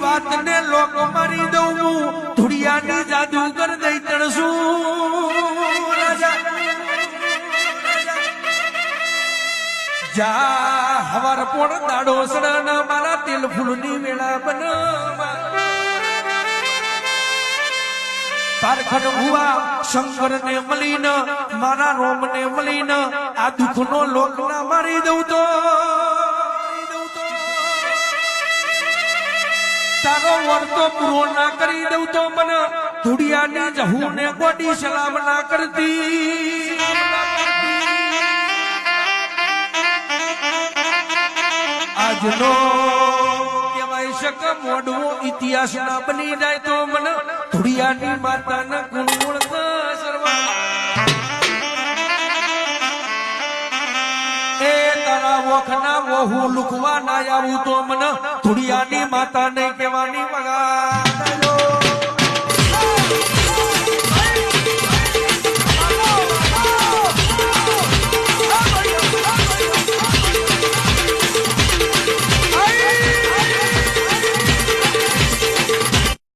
વાત ને લોક મારી દઉં ધુડિયાની જાદુગર દઈ તણસું રાજા જા હવાર પોળ દાડો સડના મારા તેલ ફૂલની વેળા બનવા પારખડ હુઆ શંકર ને મળીન મારા રોમ ને મળીન આ દુઃખ નો લોક ના મારી દઉં તો તારો વર્તો પૂરો ના કરી દઉં તો મને ધુડિયાની જહુ ને ગોડી સલામ ના કરતી આજનો કહેવાય શક મોડવો ઇતિહાસ ના બની જાય તો મને ધુડિયાની માતાના ગુણ સરવા એ તારા વખના વહુ લુકવા ના આવું તો મને ધુડિયાની માતા ને કહેવાની વગા